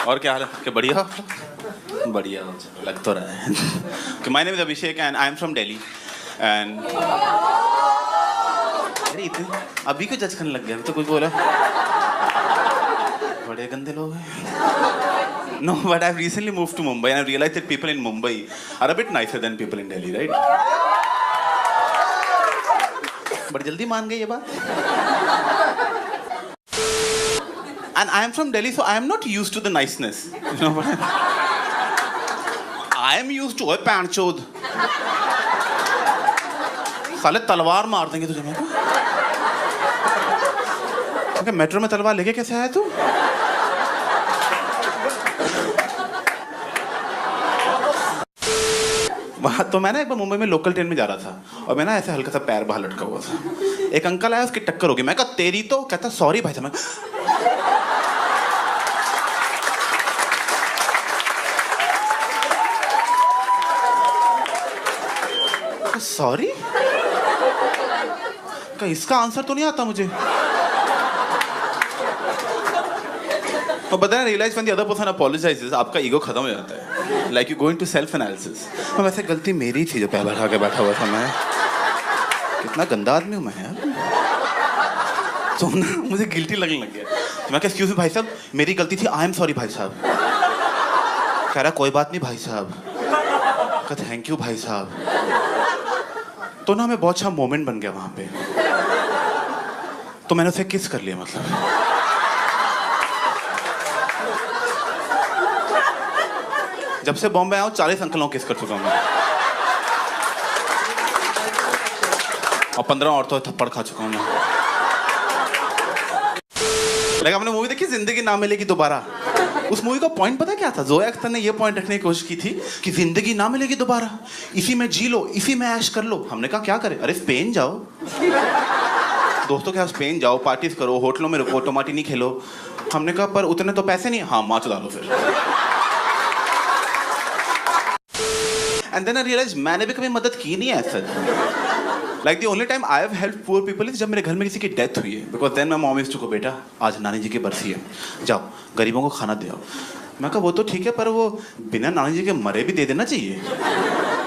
और क्या हाल है? क्या बढ़िया? बढ़िया लग तो रहा है कि my name is Abhishek and I am from Delhi and अरे इतने अभी क्यों जज करने लग गया? अभी तो कुछ बोला। बड़े गंदे लोग हैं। No, but I've recently moved to Mumbai and I've realized that people in Mumbai are a bit nicer than people in Delhi, right? बड़ी जल्दी मान गई ये बात। And I am from Delhi, so I am not used to the niceness. You know what? I am used to a पैंचोद। साले तलवार मार देंगे तुझे मेरे को। मेट्रो में तलवार लेके कैसे आया तू? वहाँ तो मैं ना एक बार मुंबई में लोकल ट्रेन में जा रहा था और मैं ना ऐसे हल्का सा पैर बाहर लटका हुआ था। एक अंकल आया, उसकी टक्कर हो गई। मैं कहा तेरी तो, कहता सॉरी भाई साहब। सॉरी? इसका आंसर तो नहीं आता मुझे। तो but then I realize when the other person apologizes, आपका ईगो खत्म हो जाता है। Like you go into self analysis. तो वैसे गलती मेरी थी जो पैर खा के बैठा हुआ था मैं। कितना गंदा आदमी हूँ मैं यार। तो ना मुझे गिल्टी लगने लग गया। तो मैं कहा एक्सक्यूज मी भाई साहब, मेरी गलती थी, आई एम सॉरी भाई साहब। कह रहा कोई बात नहीं भाई साहब। कहा थैंक यू भाई साहब। तो ना मैं बहुत अच्छा मोमेंट बन गया वहां पे। तो मैंने उसे किस कर लिया मतलब। जब से बॉम्बे आया हूँ 40 अंकलों किस कर चुका हूँ मैं। और 15 औरतों थप्पड़ खा चुका हूँ मैं। लेकिन आपने मूवी देखी जिंदगी ना मिलेगी दोबारा? उस मूवी का पॉइंट पता क्या था? जोया अख्तर ने ये पॉइंट रखने की कोशिश की थी कि जिंदगी ना मिलेगी दोबारा, इसी में जी लो, इसी में ऐश कर लो। हमने कहा क्या करें? अरे स्पेन जाओ, दोस्तों के साथ स्पेन जाओ, पार्टीज करो, होटलों में रुको, टोमाटी नहीं खेलो। हमने कहा पर उतने तो पैसे नहीं। हाँ माच डालो फिर। एंड देन आई रियलाइज मैंने भी कभी मदद की नहीं है ऐसा। Like the only time I have helped poor people is जब मेरे घर में किसी की डेथ हुई है। Because then my mom used to go, बेटा आज नानी जी की बरसी है, जाओ गरीबों को खाना दे आओ। मैं कहा वो तो ठीक है, पर वो बिना नानी जी के मरे भी दे देना चाहिए।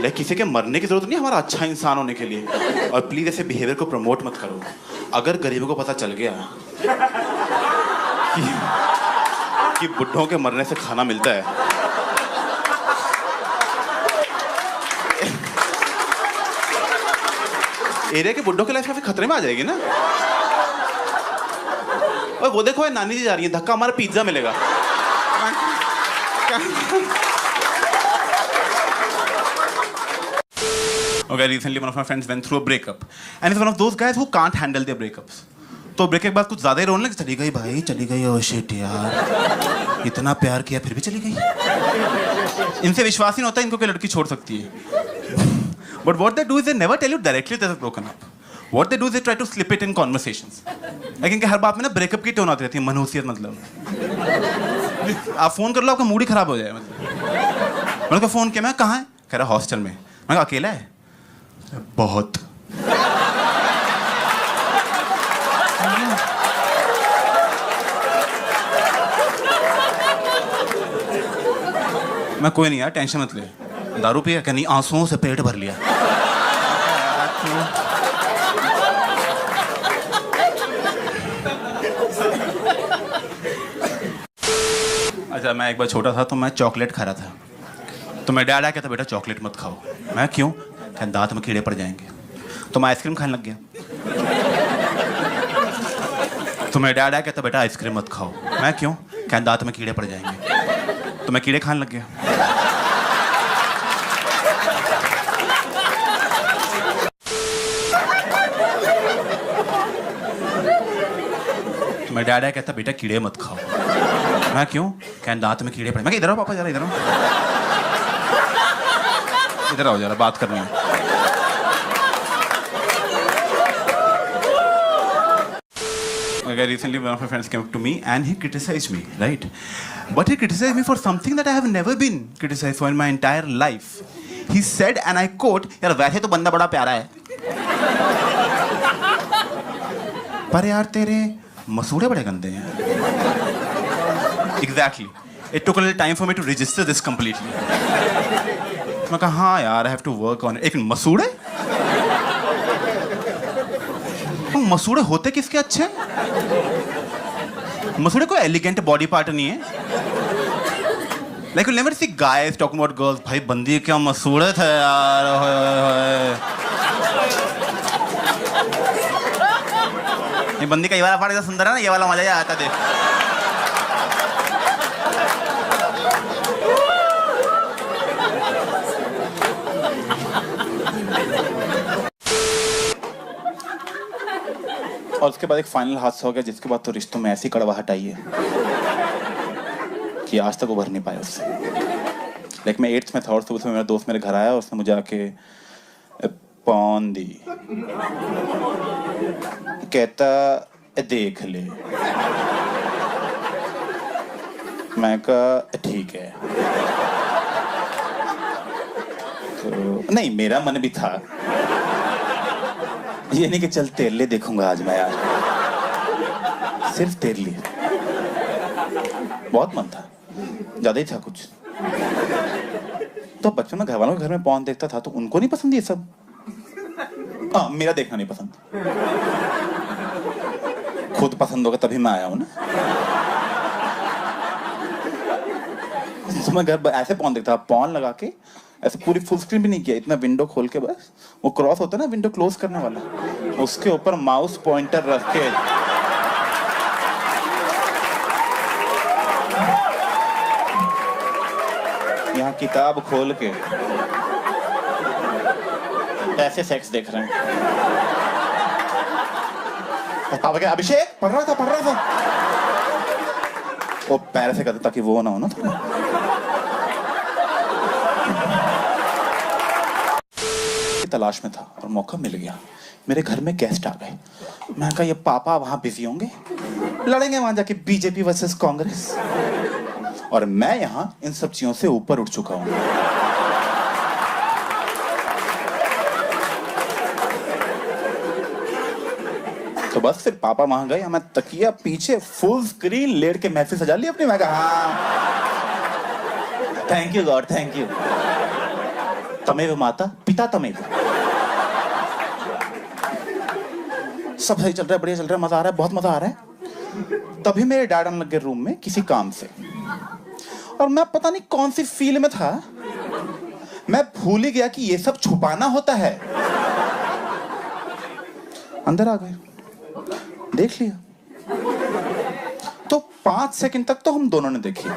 लेकिन किसी के मरने की जरूरत नहीं हमारा अच्छा इंसान होने के लिए। और प्लीज ऐसे बिहेवियर को प्रमोट मत करो। अगर गरीबों को पता चल गया कि बुढ़ों के मरने से खाना मिलता है, एरिया के बुड्ढों की लाइफ काफी खतरे में आ जाएगी ना। और वो देखो नानी जी जा रही है, धक्का हमारा पिज्जा मिलेगा। Okay, recently one of my friends went through a breakup and he's one of those guys who can't handle their breakups. तो ब्रेक के बाद कुछ ज्यादा ही रोने लगे, चली गई भाई चली गई, ओह शिट यार, इतना प्यार किया फिर भी चली गई। इनसे विश्वास ही नहीं होता इनको कोई लड़की छोड़ सकती है। But what they do is they never tell you directly that they're broken up. What they do is they try to slip it in conversations. लेकिन हर बात में ना ब्रेकअप की टोन आती रहती है, मनहूसियत मतलब। आप फोन कर लो आपका मूड ही खराब हो जाए मतलब। मैंने कहा फोन किया, मैं कहाँ है? कह रहा हॉस्टल में। मैं कहा अकेला है? बहुत। मैं कोई नहीं यार टेंशन मत ले। दारू पिया? क्या नहीं, आंसुओं से पेट भर लिया। अच्छा मैं एक बार छोटा था तो मैं चॉकलेट खा रहा था, तो मैं डैड आया कहता बेटा चॉकलेट मत खाओ। मैं क्यों? क्या दांत में कीड़े पड़ जाएंगे। तो मैं आइसक्रीम खाने लग गया। तो मैं डैड आया कहता बेटा आइसक्रीम मत खाओ। मैं क्यों? क्या दांत में कीड़े पड़ जाएंगे। तो मैं कीड़े खाने लग गया। मैं डैड आया कहता बेटा कीड़े मत खाओ। मैं क्यों? क्या दांत में कीड़े पड़े। मैं इधर आओ पापा जरा, इधर आओ, इधर आओ जरा बात करनी है। Okay, recently one of my friends came up to me and he criticized me, right? But he criticized me for something that I have never been criticized for in my entire life. He said, and I quote, यार वैसे तो बंदा बड़ा प्यारा है, पर यार तेरे मसूड़े बड़े गंदे हैं। Exactly. It took a little time for me to register this completely. मैं कहा हाँ यार, I have to work on it. एक मसूड़े? मसूड़े होते किसके अच्छे? मसूड़े कोई एलिगेंट बॉडी पार्ट नहीं है. Like you'll never see guys talking about girls. भाई बंदी क्या मसूड़े थे यार. ये बंदी का ये वाला पार्ट इतना सुंदर है ना, ये वाला मजा ही आता देख. और उसके बाद एक फाइनल हादसा हो गया, जिसके बाद तो रिश्तों में ऐसी कड़वाहट आई है कि आज तक उभर नहीं पाया उससे. लाइक मैं 8th में था और सुबह से मेरा दोस्त मेरे घर आया और उसने मुझे आके पौन दी. कहता देख ले. मैं कहा ठीक है. तो नहीं, मेरा मन भी था, ये नहीं कि चल तेरे लिए देखूंगा आज मैं यार, सिर्फ तेरे लिए. बहुत मन था, ज्यादा ही था कुछ. तो बचपन में घर वालों के घर में पॉर्न देखता था तो उनको नहीं पसंद ये सब. हाँ, मेरा देखना नहीं पसंद. खुद पसंद होगा तभी मैं आया हूं ना. तो मैं घर ऐसे पॉर्न देखता था, पॉर्न लगा के ऐसे पूरी फुल स्क्रीन भी नहीं किया, इतना विंडो खोल के बस वो क्रॉस होता है ना विंडो क्लोज करने वाला, उसके ऊपर माउस पॉइंटर रख के यहाँ किताब खोल के ऐसे सेक्स देख रहे हैं. पापा क्या अभिषेक पढ़ रहा था. वो पैर से करते ताकि वो ना हो ना थोड़ा. तलाश में था और मौका मिल गया. मेरे घर में गेस्ट आ गए. मैं कहा ये पापा वहां बिजी होंगे, लड़ेंगे वहां जाके बीजेपी वर्सेस कांग्रेस, और मैं यहां इन सब चीजों से ऊपर उठ चुका हूं. तो बस फिर पापा वहां गए, मैं तकिया पीछे फुल स्क्रीन लेट के महफिल सजा ली अपनी. मैं कहा हाँ, thank you God, thank you. तमेव माता पिता तमेव. सब सही चल रहा है, बढ़िया चल रहा है, मजा आ रहा है, बहुत मजा आ रहा है. तभी मेरे डैड आने लगे रूम में किसी काम से, और मैं पता नहीं कौन सी फील में था, मैं भूल ही गया कि ये सब छुपाना होता है. अंदर आ गए, देख लिया. तो 5 सेकंड तक तो हम दोनों ने देखी.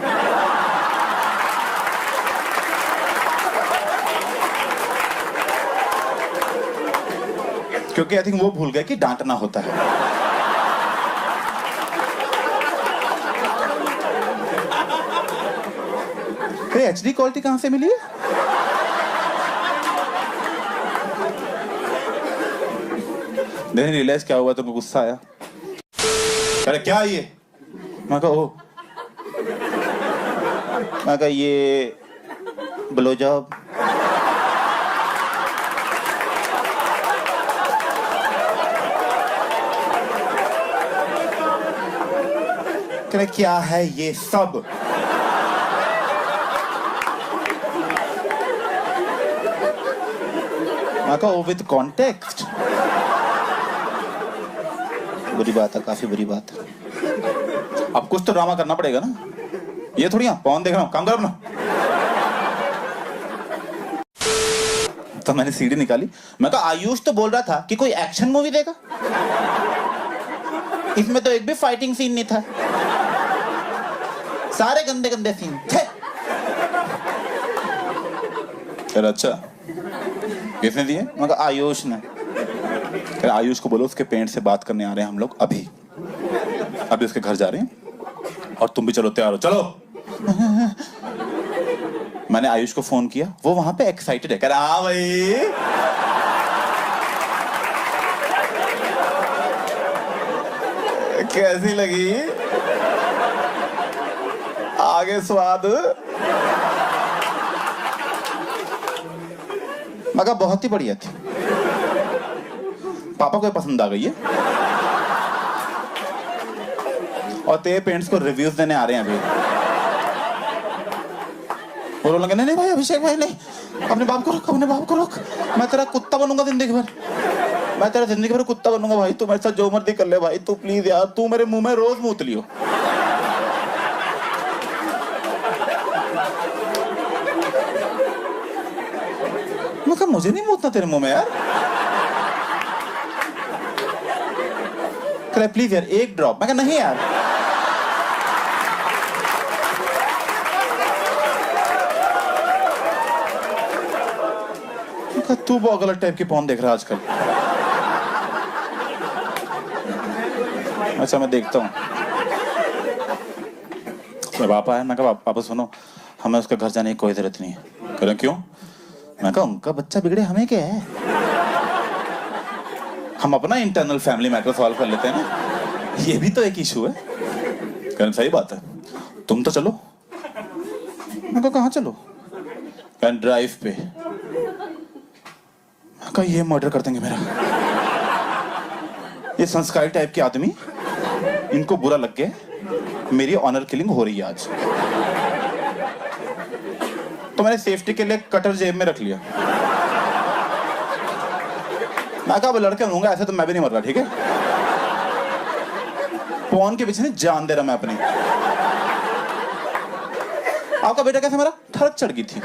क्योंकि आई थिंक वो भूल गए कि डांटना होता है. HD क्वालिटी कहां से मिली? देन रियलाइज क्या हुआ, तो गुस्सा आया. अरे क्या ये? मैं कहा ये ब्लो जॉब. क्या है ये सब? मैं कहा विद कॉन्टेक्स्ट. बुरी बात है, काफी बुरी बात है. अब कुछ तो ड्रामा करना पड़ेगा ना, ये थोड़ी पॉन देख रहा हूं, काम कर अपना. तो मैंने सीडी निकाली. मैं कहा आयुष तो बोल रहा था कि कोई एक्शन मूवी देगा, इसमें तो एक भी फाइटिंग सीन नहीं था, सारे गंदे गंदे सीन थे. अच्छा किसने दिए? मैं कहा आयुष ने. आयुष को बोलो उसके पेरेंट्स से बात करने आ रहे हैं हम लोग अभी उसके घर जा रहे हैं, और तुम भी चलो, तैयार हो, चलो. मैंने आयुष को फोन किया, वो वहां पे एक्साइटेड है, कह रहा हाँ भाई. कैसी लगी आगे स्वाद? मगर बहुत ही बढ़िया थी. पापा को पसंद आ गई है, और तेरे पेरेंट्स को रिव्यूज देने आ रहे हैं अभी. वो लगे नहीं भाई अभिषेक भाई नहीं, अपने बाप को रोक, अपने बाप को रोक, मैं तेरा कुत्ता बनूंगा जिंदगी भर, मैं तेरा जिंदगी भर कुत्ता बनूंगा भाई, तू मेरे साथ जो मर्जी कर ले भाई, तू प्लीज यार, तू मेरे मुंह में रोज मूत लियो। मैं कहा मुझे नहीं मूतना तेरे मुंह में यार, कह प्लीज यार एक ड्रॉप, मैं कहा नहीं यार। तू बहुत गलत टाइप की पॉर्न देख रहा है आजकल। अच्छा मैं देखता हूँ। पापा है, मैं कहा पापा सुनो, हमें उसके घर जाने की कोई जरूरत नहीं है। कह रहे क्यों? मैं कहा उनका बच्चा बिगड़े हमें क्या है, हम अपना इंटरनल फैमिली मैटर सॉल्व कर लेते हैं ना, ये भी तो एक इशू है। कह रहे सही बात है, तुम तो चलो। मैं कहा कहाँ चलो? कह ड्राइव पे। कहा ये मर्डर कर देंगे मेरा, ये संस्कारी टाइप के आदमी, इनको बुरा लग गया, मेरी ऑनर किलिंग हो रही है आज। तो मैंने सेफ्टी के लिए कटर जेब में रख लिया। मैं कहा लड़के होंगे ऐसे तो मैं भी नहीं मर रहा, ठीक है? पॉन के पीछे नहीं जान दे रहा मैं अपनी। आपका बेटा कैसे मरा? ठड़क चढ़ गई थी।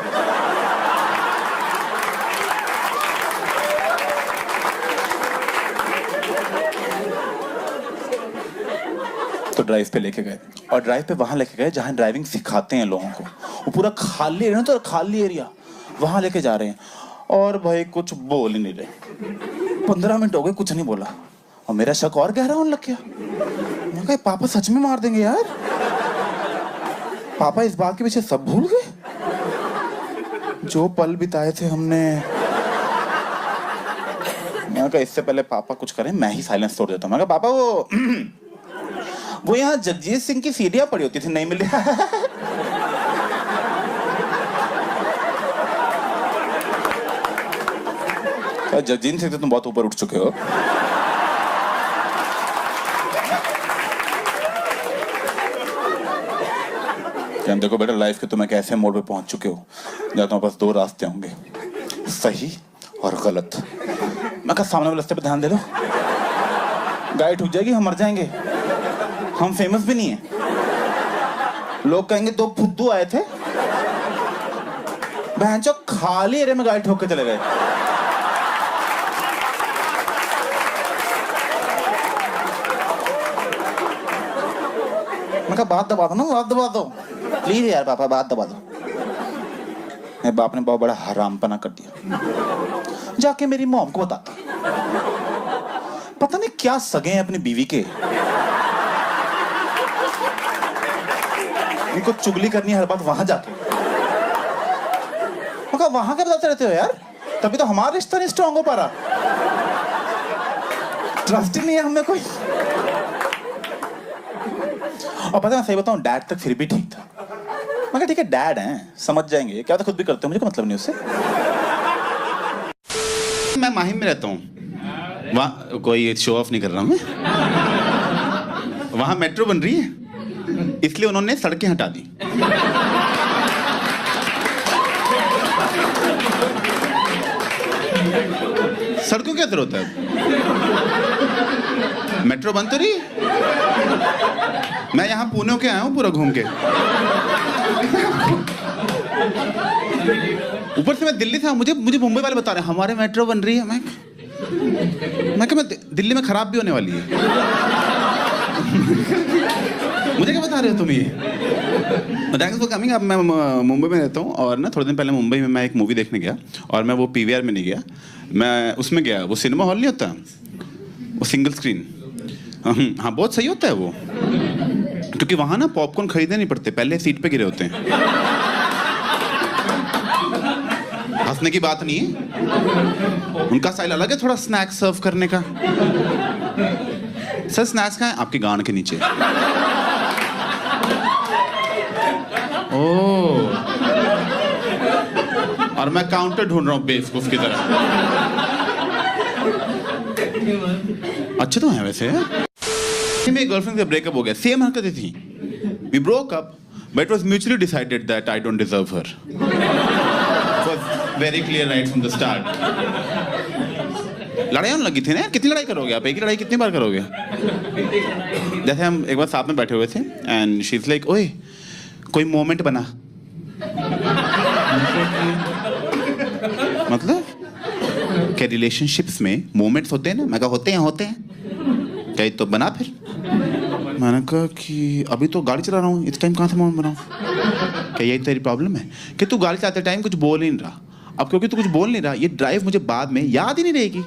तो ड्राइव पे लेके गए, और ड्राइव पे वहां लेके गए जहां ड्राइविंग सिखाते हैं लोगों को। वो पूरा खाली एरिया, तो खाली एरिया, वहां लेके जा रहे हैं। और भाई कुछ बोल ही नहीं रहे। 15 मिनट हो गए कुछ नहीं बोला, और मेरा शक और गहरा होने लग गया। मैं कहा पापा सच में मार देंगे यार, पापा इस बात के पीछे सब भूल गए जो पल बिताए थे हमने। मैं कहा इससे पहले पापा कुछ करें मैं ही साइलेंस तोड़ देता हूँ। मैं कहा पापा वो यहाँ जगजीत सिंह की सीढ़ियां पड़ी होती थी, नहीं मिली। जगजीत सिंह से तुम बहुत ऊपर उठ चुके हो। देखो बेटा लाइफ के तुम एक ऐसे मोड़ पे पहुंच चुके हो जहां तुम्हारे पास 2 रास्ते होंगे, सही और गलत। मैं कहा सामने वाले रास्ते पे ध्यान दे लो, गाड़ी ठुक जाएगी, हम मर जाएंगे, हम फेमस भी नहीं है, लोग कहेंगे 2 फुद्दू आए थे, बहनचो खाली एरिया में गाड़ी ठोक के चले गए। मैं कहा बात दबा दो ना, बात दबा दो प्लीज यार पापा, बात दबा दो। मेरे बाप ने बहुत बड़ा हरामपना कर दिया, जाके मेरी मॉम को बताता। पता नहीं क्या सगे हैं अपनी बीवी के, इनको चुगली करनी है हर बात वहां जाके। मगर वहां क्या बताते रहते हो यार, तभी तो हमारा रिश्ता नहीं स्ट्रांग हो पा रहा, ट्रस्ट ही नहीं है हमें कोई। और पता है मैं सही बताऊं, डैड तक फिर भी ठीक था। मैं कहा ठीक है डैड हैं, समझ जाएंगे, क्या तो खुद भी करते हो, मुझे कोई मतलब नहीं उससे। मैं माहिम में रहता हूँ, वहाँ कोई शो ऑफ नहीं कर रहा मैं, वहाँ मेट्रो बन रही है, इसलिए उन्होंने सड़कें हटा दी। सड़कों क्या जरूरत है, मेट्रो बंद तो नहीं। मैं यहाँ पुणे के आया हूँ पूरा घूम के, ऊपर से मैं दिल्ली से, मुझे मुंबई वाले बता रहे हैं हमारे मेट्रो बन रही है। मैं दिल्ली में खराब भी होने वाली है। मुझे क्या बता रहे हो तुम ये? Thanks for coming. अब मैं मुंबई में रहता हूँ, और ना थोड़े दिन पहले मुंबई में मैं एक मूवी देखने गया, और मैं वो PVR में नहीं गया, मैं उसमें गया, वो सिनेमा हॉल नहीं होता, वो सिंगल स्क्रीन। हाँ बहुत सही होता है वो, क्योंकि वहाँ ना पॉपकॉर्न खरीदने नहीं पड़ते, पहले सीट पे गिरे होते हैं। हंसने की बात नहीं है, उनका स्टाइल अलग है थोड़ा स्नैक्स सर्व करने का। सर स्नैक्स कहाँ है? आपकी गांड के नीचे। ओह, और मैं काउंटर ढूंढ रहा हूँ बेवकूफ की तरह। अच्छे तो हैं वैसे। मेरी गर्लफ्रेंड से ब्रेकअप हो गया, सेम हरकतें थी, we broke up, but it was mutually decided that I don't deserve her. It was very clear right from the start. लड़ाई होने लगी थी ना, कितनी लड़ाई करोगे आप, एक ही लड़ाई कितनी बार करोगे? जैसे हम एक बार साथ में बैठे हुए थे एंड शी इज लाइक, ओए कोई मोमेंट बना। मतलब क्या रिलेशनशिप्स में मोमेंट्स होते हैं ना? मैं कहा होते हैं क्या, तो बना फिर। मैंने कहा कि अभी तो गाड़ी चला रहा हूँ, इस टाइम कहाँ से मोमेंट बनाऊँ? क्या यही तेरी प्रॉब्लम है कि तू गाड़ी चलाते टाइम कुछ बोल ही नहीं रहा? अब क्योंकि तू कुछ बोल नहीं रहा, ये ड्राइव मुझे बाद में याद ही नहीं रहेगी।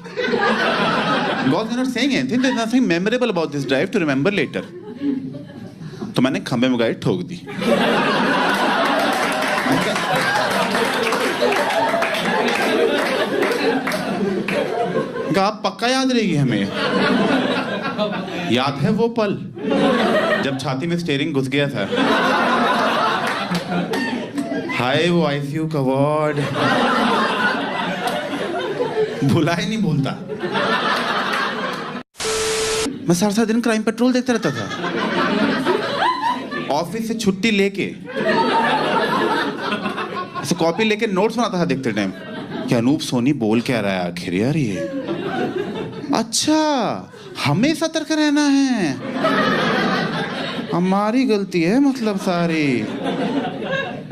Because you're not saying anything, there's nothing memorable about this drive to remember later. तो मैंने खंबे में गाड़ी ठोक दी। आप पक्का याद रहेगी हमें। याद है वो पल जब छाती में स्टीयरिंग घुस गया था। हाय वो आईसीयू का वार्ड, भुला ही नहीं भूलता। मैं सारा दिन क्राइम पेट्रोल देखता रहता था, ऑफिस से छुट्टी लेके ऐसे कॉपी लेके नोट्स बनाता था देखते टाइम कि अनूप सोनी बोल क्या रहा है आखिर यार ये। अच्छा हमें सतर्क रहना है, हमारी गलती है मतलब सारी।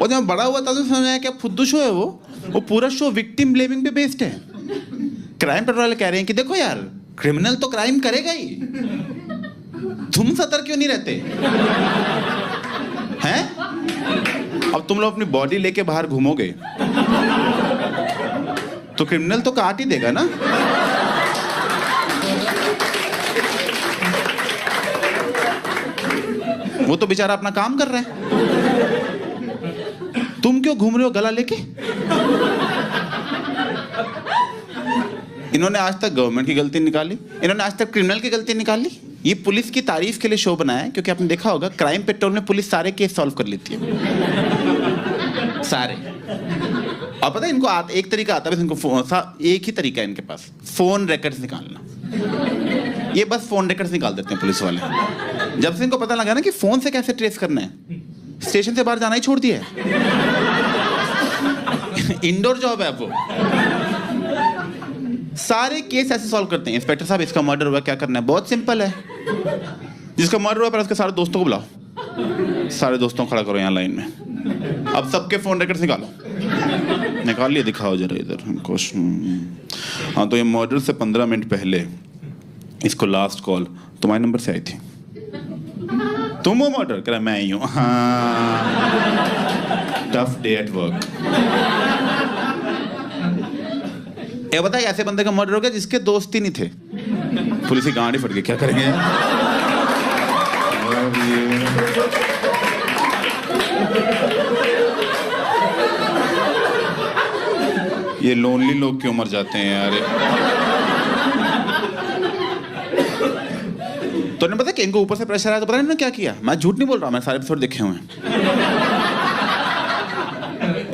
और जब बड़ा हुआ था तो समझा क्या फुद्दू शो है वो पूरा शो विक्टिम ब्लेमिंग पे बेस्ड है। क्राइम पेट्रोल वाले कह रहे हैं कि देखो यार क्रिमिनल तो क्राइम करेगा ही, तुम सतर्क क्यों नहीं रहते हैं? अब तुम लोग अपनी बॉडी लेके बाहर घूमोगे तो क्रिमिनल तो काट ही देगा ना। वो तो बेचारा अपना काम कर रहा है, तुम क्यों घूम रहे हो गला लेके? इन्होंने आज तक गवर्नमेंट की गलती निकाली, इन्होंने आज तक क्रिमिनल की गलती निकाली। ये पुलिस की तारीफ के लिए शो बनाया है, क्योंकि आपने देखा होगा क्राइम पेट्रोल में पुलिस सारे केस सॉल्व कर लेती है, सारे। और पता है इनको एक तरीका आता है, इनको एक ही तरीका है इनके पास, फोन रिकॉर्ड्स निकालना। ये बस फोन रिकॉर्ड्स निकाल देते हैं पुलिस वाले। जब से इनको पता लगा ना कि फोन से कैसे ट्रेस करना है, स्टेशन से बाहर जाना ही छोड़ दिया है। इंडोर जॉब है वो। सारे केस ऐसे सॉल्व करते हैं। इंस्पेक्टर साहब इसका मर्डर हुआ, क्या करना है? बहुत सिंपल है, जिसका मर्डर हुआ पर उसके सारे दोस्तों को बुलाओ, सारे दोस्तों को खड़ा करो यहाँ लाइन में। अब सबके फोन रिकॉर्ड्स निकालो। निकाल लिए, दिखाओ जरा इधर हमको। हाँ तो ये मर्डर से 15 मिनट पहले इसको लास्ट कॉल तुम्हारे नंबर से आई थी। तुम वो मर्डर करा? मैं ही हूँ। हाँ टफ डे एट वर्क। ये बताइए ऐसे बंदे का मर्डर हो गया जिसके दोस्त ही नहीं थे, पुलिस की गाड़ी फट गई, क्या करेंगे? ये लोनली लोग क्यों मर जाते हैं यार? तो ने पता कि इनको ऊपर से प्रेशर आया तो पता नहीं क्या किया। मैं झूठ नहीं बोल रहा, मैं सारे एपिसोड देखे हुए हैं।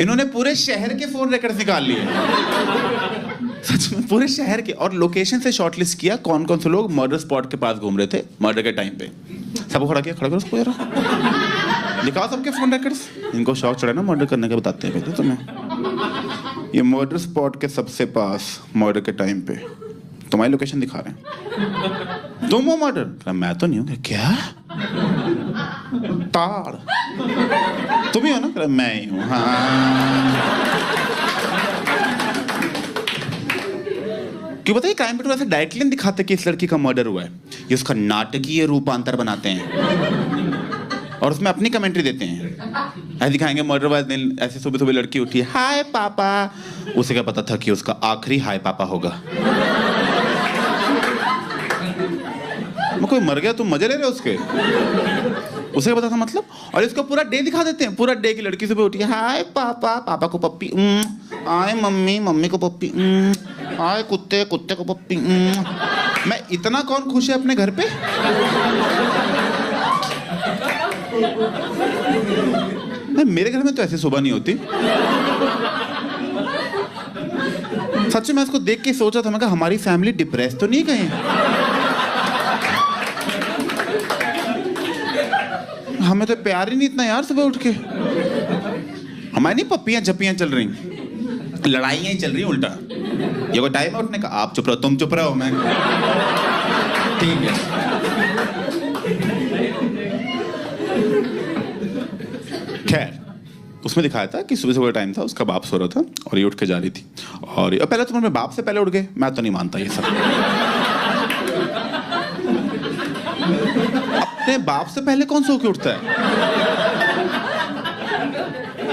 इन्होंने पूरे शहर के फोन रिकॉर्ड्स निकाल लिए, सच में पूरे शहर के, और लोकेशन से शॉर्टलिस्ट किया कौन कौन से लोग मर्डर स्पॉट के पास घूम रहे थे मर्डर के टाइम पे। सबको खड़ा किया, खड़ा करो उसको जरा, दिखाओ सबके फोन रिकॉर्ड्स। इनको शौक चढ़ा ना मर्डर करने का, बताते हैं पहले तुम्हें। ये मर्डर स्पॉट के सबसे पास मर्डर के टाइम पे तुम्हारी लोकेशन दिखा रहे हैं। तुम हो मर्डर? मैं तो नहीं हूँ। क्या ताड़ तुम ही हो ना? मैं ही हूँ। हाँ क्यों बताइए क्राइम पेट्रोल ऐसे डायरेक्टली नहीं दिखाते कि इस लड़की का मर्डर हुआ है, ये उसका नाटकीय रूपांतर बनाते हैं और उसमें अपनी कमेंट्री देते हैं। ऐसे दिखाएंगे मर्डर वाले दिन ऐसे सुबह सुबह लड़की उठी, हाय पापा, उसे क्या पता था कि उसका आखिरी हाय पापा होगा। कोई मर गया तुम मजे ले रहे हो उसके, उसे पता था मतलब। और इसको पूरा डे दिखा देते हैं, पूरा डे की लड़की सुबह उठी, हाय पापा, पापा को पप्पी, आए मम्मी, मम्मी को पप्पी, आए कुत्ते, कुत्ते को पप्पी। मैं इतना कौन खुश है अपने घर पे? मेरे घर में तो ऐसे सुबह नहीं होती। सच में मैं इसको देख के सोचा था, मैं कहा हमारी फैमिली डिप्रेस तो नहीं कहीं? हमें तो प्यार ही नहीं इतना यार सुबह उठ के। हमारी नहीं पप्पियां झप्पियां चल रही, लड़ाइयां ही चल रही उल्टा। ये कोई टाइम है उठने का? आप चुप रहो, तुम चुप रहो, मैं ठीक है। खैर उसमें दिखाया था कि सुबह सुबह टाइम था, उसका बाप सो रहा था और ये उठ के जा रही थी। और पहले तो अपने बाप से पहले उठ गए, मैं तो नहीं मानता ये सब। अपने बाप से पहले कौन सो के उठता है?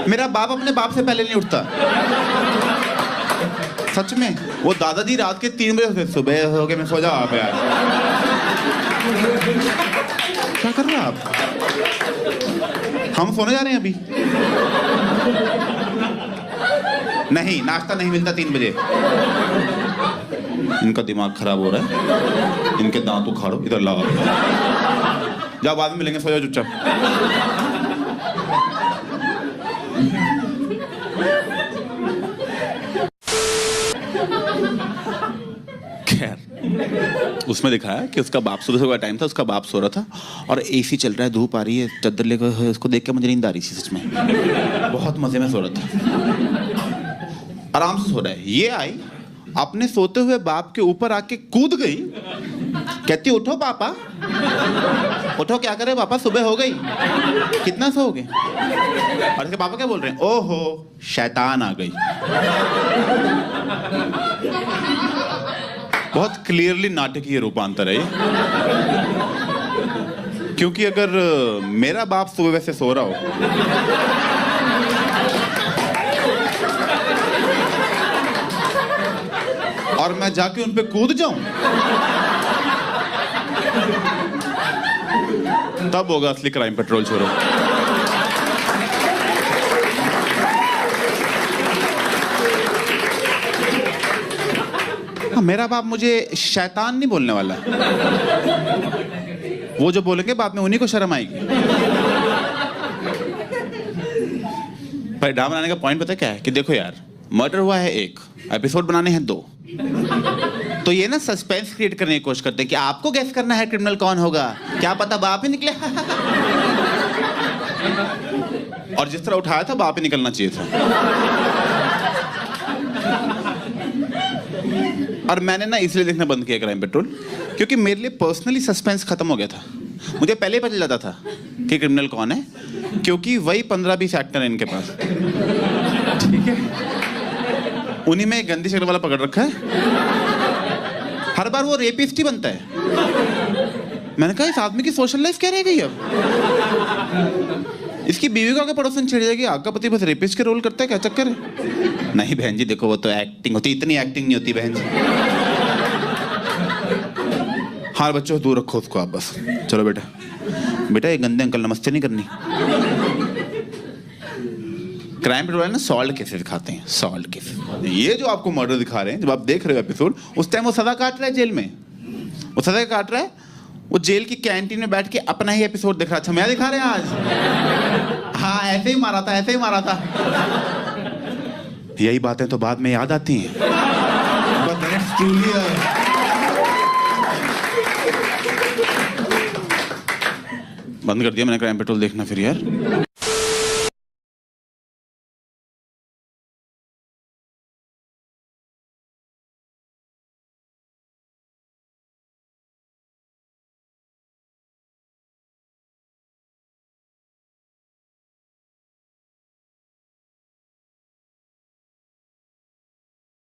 मेरा बाप अपने बाप से पहले नहीं उठता, सच में। वो दादाजी रात के 3 बजे सुबह हो गए, मैं सो जाओ आप यार। क्या कर रहे हैं आप? हम सोने जा रहे हैं अभी। नहीं, नाश्ता नहीं मिलता 3 बजे। इनका दिमाग खराब हो रहा है, इनके दांत उखाड़ो, इधर लाओ। जाओ, बाद में मिलेंगे, सो जाओ चुपचाप। खैर उसमें दिखाया कि उसका बाप, सुबह सुबह टाइम था, उसका बाप सो रहा था और एसी चल रहा है, धूप आ रही है, चादर लेकर। उसको देख के मुझे नींद आ रही थी सच में, बहुत मजे में सो रहा था, आराम से सो रहा है। ये आई अपने सोते हुए बाप के ऊपर आके कूद गई, कहती उठो पापा, उठो, क्या करे पापा, सुबह हो गई, कितना सोओगे? और इसके पापा क्या बोल रहे हैं? ओहो शैतान आ गई। बहुत क्लियरली नाटकीय रूपांतर है ये। क्योंकि अगर मेरा बाप सुबह वैसे सो रहा हो और मैं जाके उन पे कूद जाऊं, तब होगा असली क्राइम पेट्रोल छोड़ो। हाँ, मेरा बाप मुझे शैतान नहीं बोलने वाला। वो जो बोलेंगे बाद में उन्हीं को शर्म आएगी। भाई ड्रामा बनाने का पॉइंट पता क्या है कि देखो यार, मर्डर हुआ है 1, एपिसोड बनाने हैं 2, तो ये ना सस्पेंस क्रिएट करने की कोशिश करते हैं कि आपको गेस करना है क्रिमिनल कौन होगा, क्या पता बाप ही निकले। और जिस तरह उठाया था बाप ही निकलना चाहिए था। और मैंने ना इसलिए देखना बंद किया क्राइम पेट्रोल, क्योंकि मेरे लिए पर्सनली सस्पेंस खत्म हो गया था। मुझे पहले ही पता चल जाता था कि क्रिमिनल कौन है, क्योंकि वही 15-20 एक्टर हैं इनके पास, ठीक है। उन्हीं में एक गंदी शक्ल वाला पकड़ रखा है, हर बार वो रेपिस्ट ही बनता है। मैंने कहा इस आदमी की सोशल लाइफ क्या रह गई अब? इसकी बीवी को आगे पड़ोसन छिड़ जाएगी, आपका पति बस रेपिस्ट के रोल करता है, क्या चक्कर है? नहीं बहन जी देखो, वो तो एक्टिंग होती, इतनी एक्टिंग नहीं होती बहन जी। हाँ बच्चों दूर रखो उसको आप बस। चलो बेटा, बेटा ये गंदे अंकल नमस्ते नहीं करनी। क्राइम पेट्रोल ना सॉल्ट केसेस दिखाते हैं, सॉल्ट केसेस। ये जो आपको मर्डर दिखा रहे हैं, जब आप देख रहे हो एपिसोड, उस टाइम वो सजा काट रहा है जेल में, वो सजा काट रहा है, वो जेल की कैंटीन में बैठ के अपना ही एपिसोड दिख रहा था। मैं दिखा रहे हैं आज, हाँ ऐसे ही मारा था, ऐसे ही मारा था। यही बातें तो बाद में याद आती हैं। बंद कर दिया मैंने क्राइम पेट्रोल देखना फिर यार।